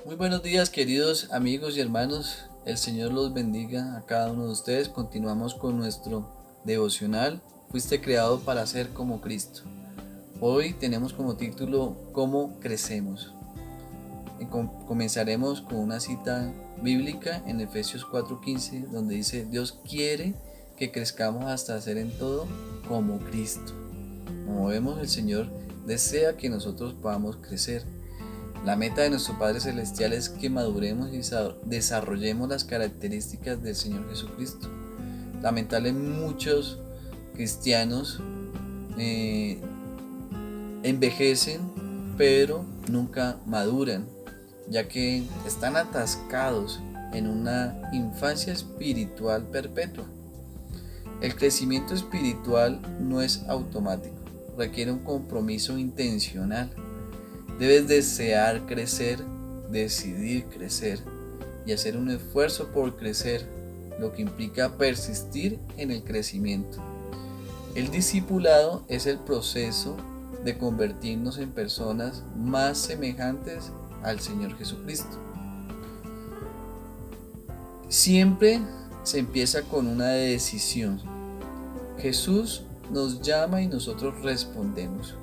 Muy buenos días, queridos amigos y hermanos. El Señor los bendiga a cada uno de ustedes. Continuamos con nuestro devocional. Fuiste creado para ser como Cristo. Hoy tenemos como título ¿Cómo crecemos? Y comenzaremos con una cita bíblica en Efesios 4:15, donde dice: Dios quiere que crezcamos hasta ser en todo como Cristo. Como vemos, el Señor desea que nosotros podamos crecer. La meta de nuestro Padre Celestial es que maduremos y desarrollemos las características del Señor Jesucristo. Lamentablemente muchos cristianos envejecen, pero nunca maduran, ya que están atascados en una infancia espiritual perpetua. El crecimiento espiritual no es automático, requiere un compromiso intencional. Debes desear crecer, decidir crecer y hacer un esfuerzo por crecer, lo que implica persistir en el crecimiento. El discipulado es el proceso de convertirnos en personas más semejantes al Señor Jesucristo. Siempre se empieza con una decisión. Jesús nos llama y nosotros respondemos.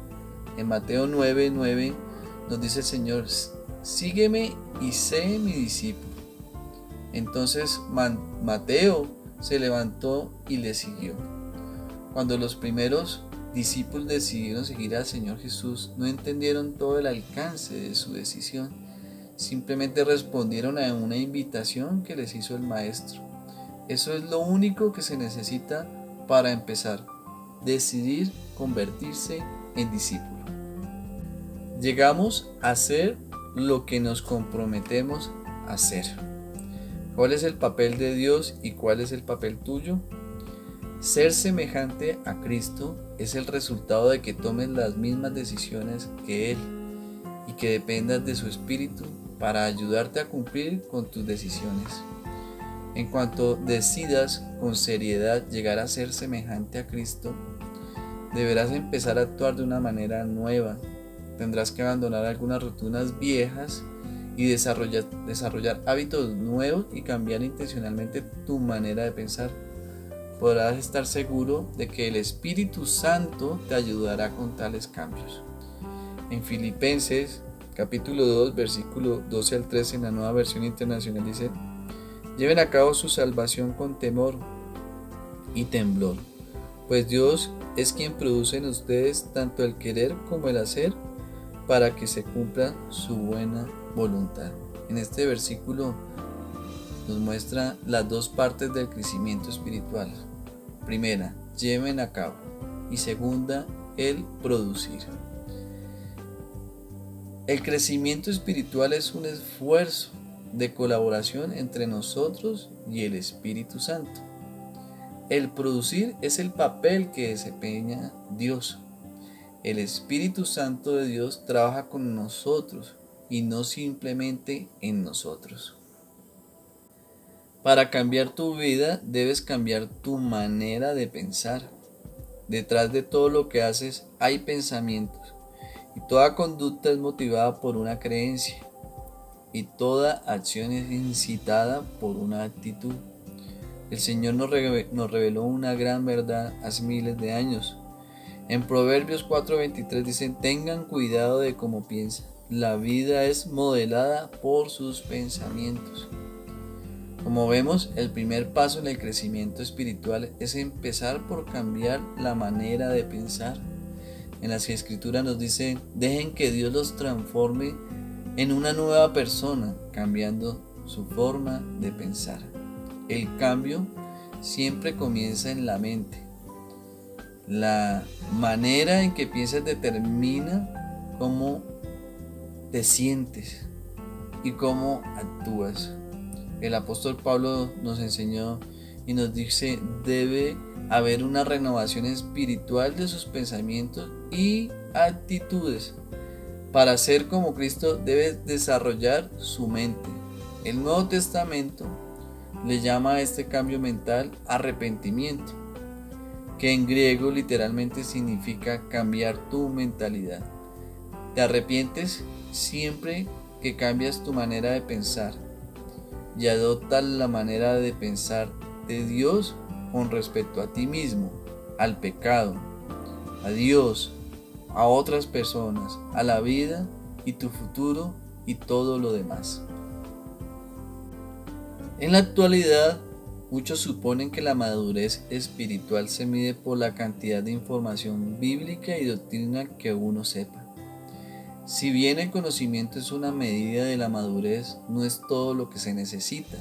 En Mateo 9:9 nos dice el Señor: sígueme y sé mi discípulo. Entonces Mateo se levantó y le siguió. Cuando los primeros discípulos decidieron seguir al Señor Jesús, no entendieron todo el alcance de su decisión. Simplemente respondieron a una invitación que les hizo el Maestro. Eso es lo único que se necesita para empezar: decidir convertirse en discípulo. Llegamos a ser lo que nos comprometemos a ser. ¿Cuál es el papel de Dios y cuál es el papel tuyo? Ser semejante a Cristo es el resultado de que tomes las mismas decisiones que Él y que dependas de su Espíritu para ayudarte a cumplir con tus decisiones. En cuanto decidas con seriedad llegar a ser semejante a Cristo, deberás empezar a actuar de una manera nueva. Tendrás que abandonar algunas rutinas viejas y desarrollar hábitos nuevos y cambiar intencionalmente tu manera de pensar. Podrás estar seguro de que el Espíritu Santo te ayudará con tales cambios. En Filipenses capítulo 2, versículo 12 al 13 en la Nueva Versión Internacional dice: lleven a cabo su salvación con temor y temblor, pues Dios es quien produce en ustedes tanto el querer como el hacer para que se cumpla su buena voluntad. En este versículo nos muestra las dos partes del crecimiento espiritual. Primera, lleven a cabo, y segunda, el producir. El crecimiento espiritual es un esfuerzo de colaboración entre nosotros y el Espíritu Santo. El producir es el papel que desempeña Dios. El Espíritu Santo de Dios trabaja con nosotros y no simplemente en nosotros. Para cambiar tu vida debes cambiar tu manera de pensar. Detrás de todo lo que haces hay pensamientos, y toda conducta es motivada por una creencia, y toda acción es incitada por una actitud. El Señor nos reveló una gran verdad hace miles de años. En Proverbios 4:23 dicen: tengan cuidado de cómo piensan. La vida es modelada por sus pensamientos. Como vemos, el primer paso en el crecimiento espiritual es empezar por cambiar la manera de pensar. En las Escrituras nos dice: dejen que Dios los transforme en una nueva persona, cambiando su forma de pensar. El cambio siempre comienza en la mente. La manera en que piensas determina cómo te sientes y cómo actúas. El apóstol Pablo nos enseñó y nos dice: debe haber una renovación espiritual de sus pensamientos y actitudes. Para ser como Cristo debes desarrollar su mente. El Nuevo Testamento le llama a este cambio mental arrepentimiento, que en griego literalmente significa cambiar tu mentalidad. Te arrepientes siempre que cambias tu manera de pensar y adoptas la manera de pensar de Dios con respecto a ti mismo, al pecado, a Dios, a otras personas, a la vida y tu futuro y todo lo demás. En la actualidad, muchos suponen que la madurez espiritual se mide por la cantidad de información bíblica y doctrina que uno sepa. Si bien el conocimiento es una medida de la madurez, no es todo lo que se necesita.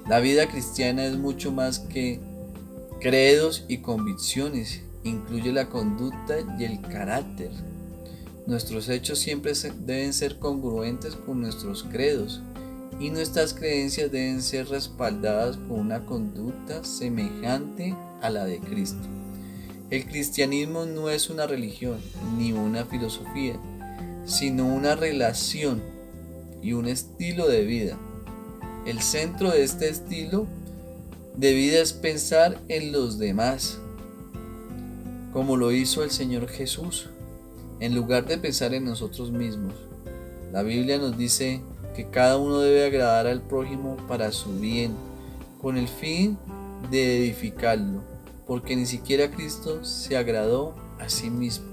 La vida cristiana es mucho más que credos y convicciones, incluye la conducta y el carácter. Nuestros hechos siempre deben ser congruentes con nuestros credos y nuestras creencias deben ser respaldadas por una conducta semejante a la de Cristo. El cristianismo no es una religión ni una filosofía, sino una relación y un estilo de vida. El centro de este estilo de vida es pensar en los demás, como lo hizo el Señor Jesús, en lugar de pensar en nosotros mismos. La Biblia nos dice que cada uno debe agradar al prójimo para su bien, con el fin de edificarlo, porque ni siquiera Cristo se agradó a sí mismo.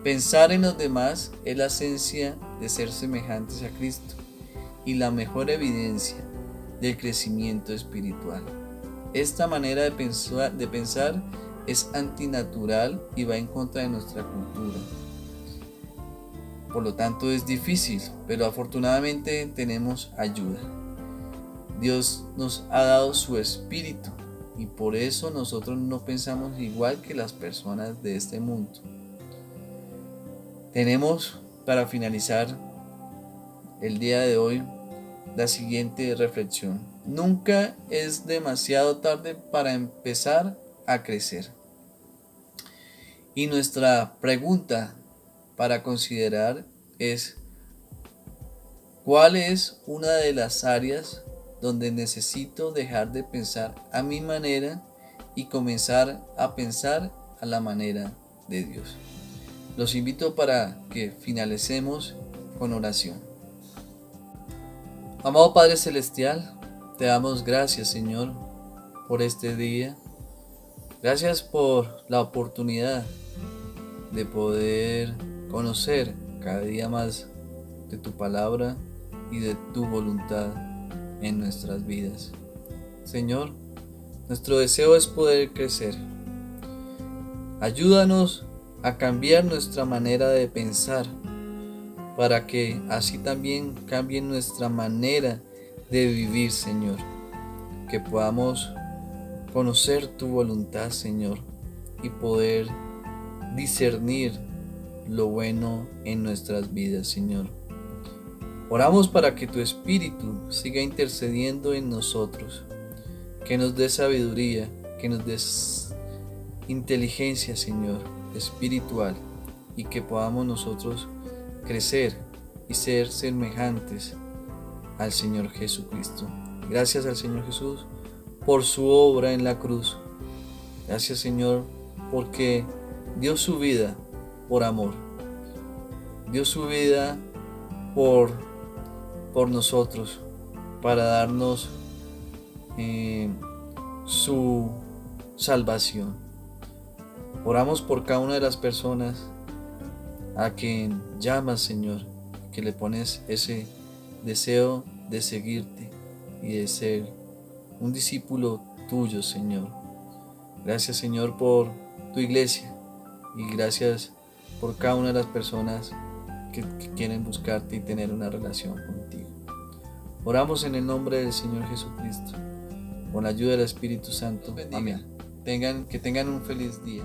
Pensar en los demás es la esencia de ser semejantes a Cristo y la mejor evidencia del crecimiento espiritual. Esta manera de pensar es antinatural y va en contra de nuestra cultura. Por lo tanto es difícil, pero afortunadamente tenemos ayuda. Dios nos ha dado su espíritu y por eso nosotros no pensamos igual que las personas de este mundo. Tenemos para finalizar el día de hoy la siguiente reflexión. Nunca es demasiado tarde para empezar a crecer. Y nuestra pregunta para considerar es: ¿cuál es una de las áreas donde necesito dejar de pensar a mi manera y comenzar a pensar a la manera de Dios? Los invito para que finalicemos con oración. Amado Padre Celestial, te damos gracias, Señor, por este día. Gracias por la oportunidad de poder conocer cada día más de tu palabra y de tu voluntad en nuestras vidas. Señor, nuestro deseo es poder crecer. Ayúdanos a cambiar nuestra manera de pensar para que así también cambie nuestra manera de vivir, Señor. Que podamos conocer tu voluntad, Señor, y poder discernir lo bueno en nuestras vidas, Señor. Oramos para que tu Espíritu siga intercediendo en nosotros, que nos dé sabiduría, que nos des inteligencia, Señor, espiritual, y que podamos nosotros crecer y ser semejantes al Señor Jesucristo. Gracias al Señor Jesús por su obra en la cruz. Gracias, Señor, porque dio su vida por amor. Dio su vida por nosotros, para darnos su salvación. Oramos por cada una de las personas a quien llamas, Señor, que le pones ese deseo de seguirte y de ser un discípulo tuyo, Señor. Gracias, Señor, por tu iglesia y gracias por cada una de las personas que quieren buscarte y tener una relación contigo. Oramos en el nombre del Señor Jesucristo, con la ayuda del Espíritu Santo. Amén. Que tengan un feliz día.